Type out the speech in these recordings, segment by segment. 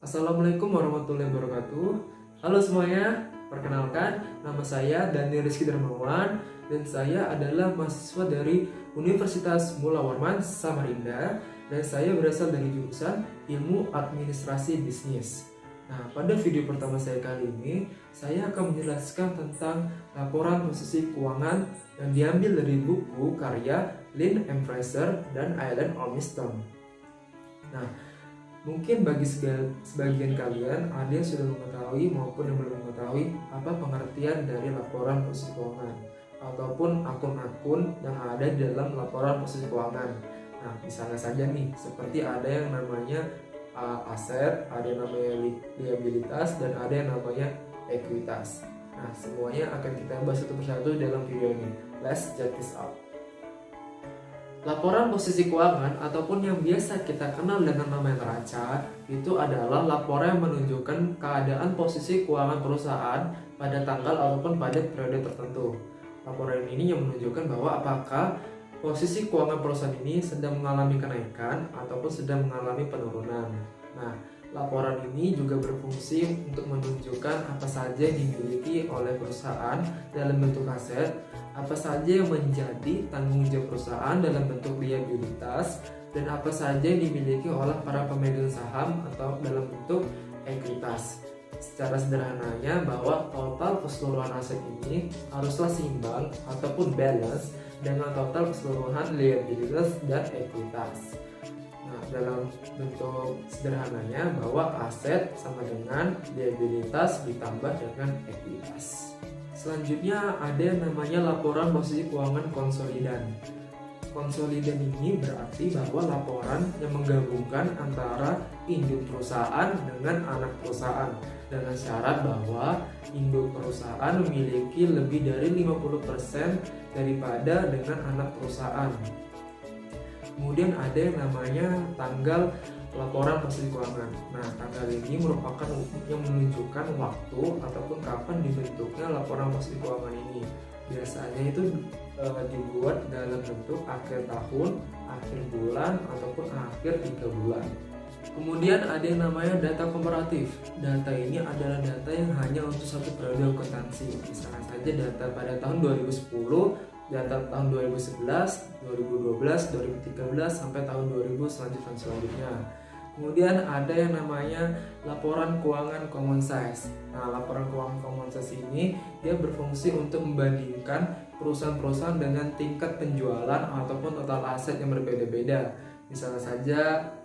Assalamualaikum warahmatullahi wabarakatuh. Halo semuanya, perkenalkan nama saya Daniel Rizky Darmawan dan saya adalah mahasiswa dari Universitas Mula Warman Samarinda dan saya berasal dari jurusan Ilmu Administrasi Bisnis. Nah, pada video pertama saya kali ini, saya akan menjelaskan tentang laporan posisi keuangan yang diambil dari buku karya Lynn M. Fraser dan Alan Ormiston. Nah, mungkin bagi sebagian kalian ada yang sudah mengetahui maupun yang belum mengetahui apa pengertian dari laporan posisi keuangan ataupun akun-akun yang ada di dalam laporan posisi keuangan. Nah, misalnya saja nih, seperti ada yang namanya aset, ada yang namanya liabilitas, dan ada yang namanya ekuitas. Nah, semuanya akan kita bahas satu persatu dalam video ini. Let's check this out. Laporan posisi keuangan ataupun yang biasa kita kenal dengan nama neraca itu adalah laporan yang menunjukkan keadaan posisi keuangan perusahaan pada tanggal ataupun pada periode tertentu. Laporan ini yang menunjukkan bahwa apakah posisi keuangan perusahaan ini sedang mengalami kenaikan ataupun sedang mengalami penurunan. Nah, laporan ini juga berfungsi untuk menunjukkan apa saja yang dimiliki oleh perusahaan dalam bentuk aset, apa saja yang menjadi tanggung jawab perusahaan dalam bentuk liabilitas, dan apa saja yang dimiliki oleh para pemegang saham atau dalam bentuk ekuitas. Secara sederhananya bahwa total keseluruhan aset ini haruslah seimbang ataupun balance dengan total keseluruhan liabilitas dan ekuitas. Nah, dalam bentuk sederhananya bahwa aset sama dengan liabilitas ditambah dengan ekuitas. Selanjutnya ada yang namanya laporan posisi keuangan konsolidan. Konsolidan ini berarti bahwa laporan yang menggabungkan antara induk perusahaan dengan anak perusahaan dengan syarat bahwa induk perusahaan memiliki lebih dari 50% daripada dengan anak perusahaan. Kemudian ada yang namanya tanggal laporan posisi keuangan. Nah, tanggal ini merupakan yang menunjukkan waktu ataupun kapan dibentuknya laporan posisi keuangan ini. Biasanya itu dibuat dalam bentuk akhir tahun, akhir bulan, ataupun akhir 3 bulan. Kemudian ada yang namanya data komparatif. Data ini adalah data yang hanya untuk satu periode akuntansi. Misalnya saja data pada tahun 2010, data tahun 2011, 2012, 2013 sampai tahun 2000 selanjutnya. Kemudian ada yang namanya laporan keuangan common size. Nah, laporan keuangan common size ini dia berfungsi untuk membandingkan perusahaan-perusahaan dengan tingkat penjualan ataupun total aset yang berbeda-beda. Misalnya saja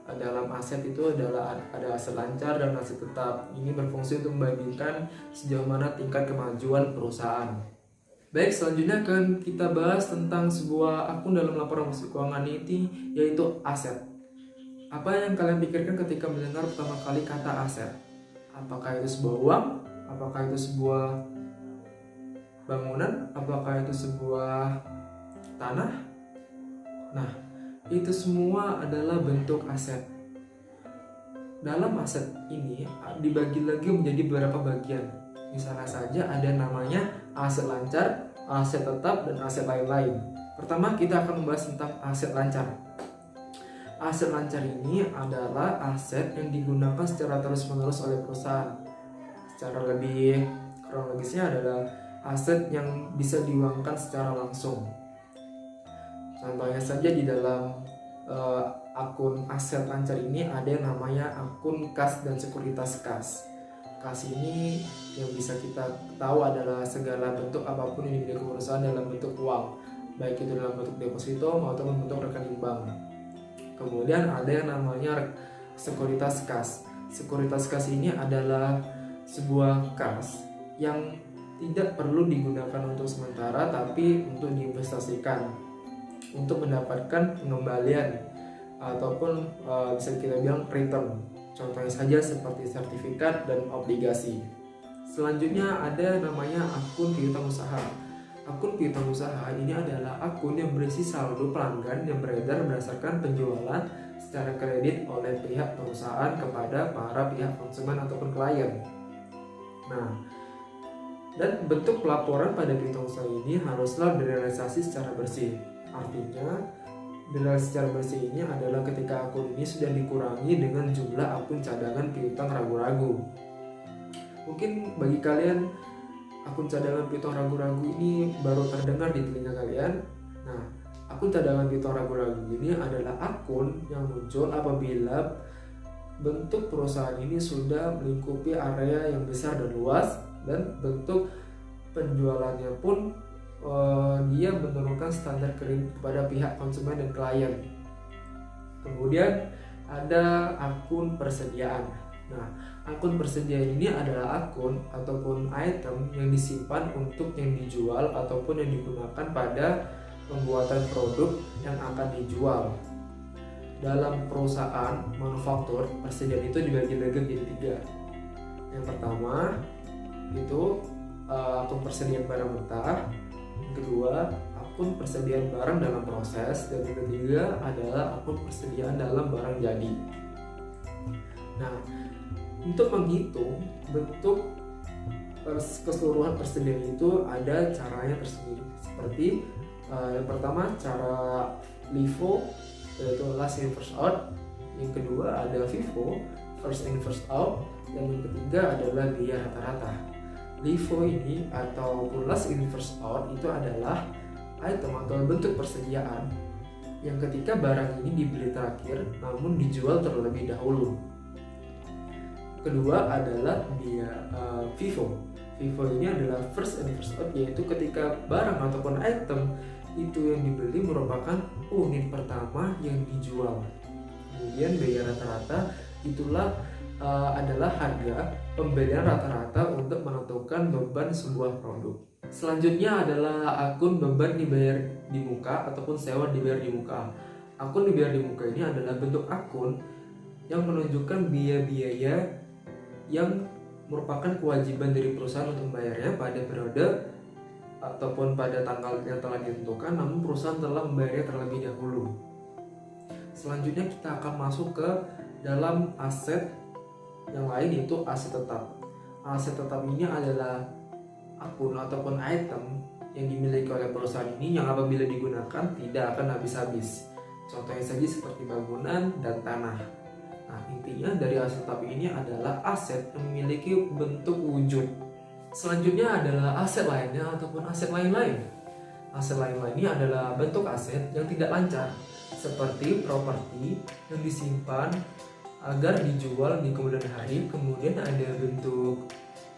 dalam aset itu adalah ada aset lancar dan aset tetap. Ini berfungsi untuk membandingkan sejauh mana tingkat kemajuan perusahaan. Baik, selanjutnya akan kita bahas tentang sebuah akun dalam laporan posisi keuangan ini, yaitu aset. Apa yang kalian pikirkan ketika mendengar pertama kali kata aset? Apakah itu sebuah uang? Apakah itu sebuah bangunan? Apakah itu sebuah tanah? Nah, itu semua adalah bentuk aset. Dalam aset ini dibagi lagi menjadi beberapa bagian. Misalnya saja ada namanya aset lancar, aset tetap, dan aset lain-lain. Pertama kita akan membahas tentang aset lancar. Aset lancar ini adalah aset yang digunakan secara terus-menerus oleh perusahaan. Secara lebih kronologisnya adalah aset yang bisa diuangkan secara langsung. Contohnya saja di dalam akun aset lancar ini ada yang namanya akun kas dan sekuritas kas. Kas ini yang bisa kita tahu adalah segala bentuk apapun yang dimiliki perusahaan dalam bentuk uang, baik itu dalam bentuk deposito maupun bentuk rekening bank. Kemudian ada yang namanya sekuritas kas. Sekuritas kas ini adalah sebuah kas yang tidak perlu digunakan untuk sementara tapi untuk diinvestasikan untuk mendapatkan pengembalian ataupun bisa kita bilang return. Contohnya saja seperti sertifikat dan obligasi. Selanjutnya ada namanya akun piutang usaha. Akun piutang usaha ini adalah akun yang berisi saldo pelanggan yang beredar berdasarkan penjualan secara kredit oleh pihak perusahaan kepada para pihak konsumen ataupun klien. Nah, dan bentuk pelaporan pada piutang usaha ini haruslah direalisasi secara bersih. Artinya Dilihat secara bersih ini adalah ketika akun ini sudah dikurangi dengan jumlah akun cadangan piutang ragu-ragu. Mungkin bagi kalian akun cadangan piutang ragu-ragu ini baru terdengar di telinga kalian. Nah, akun cadangan piutang ragu-ragu ini adalah akun yang muncul apabila bentuk perusahaan ini sudah melingkupi area yang besar dan luas, dan bentuk penjualannya pun dia menurunkan standar kredit kepada pihak konsumen dan klien. Kemudian ada akun persediaan. Nah, akun persediaan ini adalah akun ataupun item yang disimpan untuk yang dijual ataupun yang digunakan pada pembuatan produk yang akan dijual. Dalam perusahaan manufaktur, persediaan itu dibagi-bagi jadi 3. Yang pertama itu akun persediaan barang mentah, yang kedua akun persediaan barang dalam proses, dan yang ketiga adalah akun persediaan dalam barang jadi. Nah, untuk menghitung bentuk keseluruhan persediaan itu ada caranya tersendiri. Seperti yang pertama cara LIFO, yaitu last in first out. Yang kedua ada FIFO, first in first out, dan yang ketiga adalah biaya rata-rata. LIFO ini ataupun last in first out itu adalah item atau bentuk persediaan yang ketika barang ini dibeli terakhir namun dijual terlebih dahulu. Kedua adalah FIFO. FIFO ini adalah first in first out, yaitu ketika barang ataupun item itu yang dibeli merupakan unit pertama yang dijual. Kemudian biaya rata-rata itulah adalah harga pembelian rata-rata untuk menentukan beban sebuah produk. Selanjutnya adalah akun beban dibayar di muka ataupun sewa dibayar di muka. Akun dibayar di muka ini adalah bentuk akun yang menunjukkan biaya-biaya yang merupakan kewajiban dari perusahaan untuk membayarnya pada periode ataupun pada tanggal yang telah ditentukan, namun perusahaan telah membayarnya terlebih dahulu. Selanjutnya kita akan masuk ke dalam aset yang lain, yaitu aset tetap. Aset tetap ini adalah akun ataupun item yang dimiliki oleh perusahaan ini yang apabila digunakan tidak akan habis-habis. Contohnya saja seperti bangunan dan tanah. Nah, intinya dari aset tetap ini adalah aset yang memiliki bentuk wujud. Selanjutnya adalah aset lainnya ataupun aset lain-lain. Aset lain-lain ini adalah bentuk aset yang tidak lancar, seperti properti yang disimpan agar dijual di kemudian hari. Kemudian ada bentuk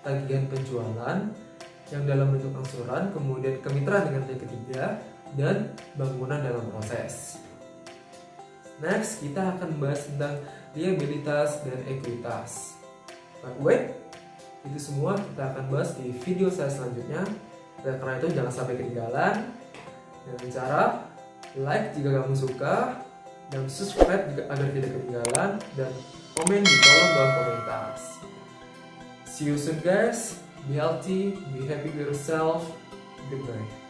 tagihan penjualan yang dalam bentuk angsuran, kemudian kemitraan dengan pihak ketiga, dan bangunan dalam proses. Next, kita akan membahas tentang liabilitas dan ekuitas. But wait, itu semua kita akan bahas di video saya selanjutnya. Dan karena itu jangan sampai ketinggalan dengan cara like jika kamu suka, dan subscribe agar tidak ketinggalan, dan komen di kolom bawah komentar. See you soon guys, be healthy, be happy with yourself, goodbye.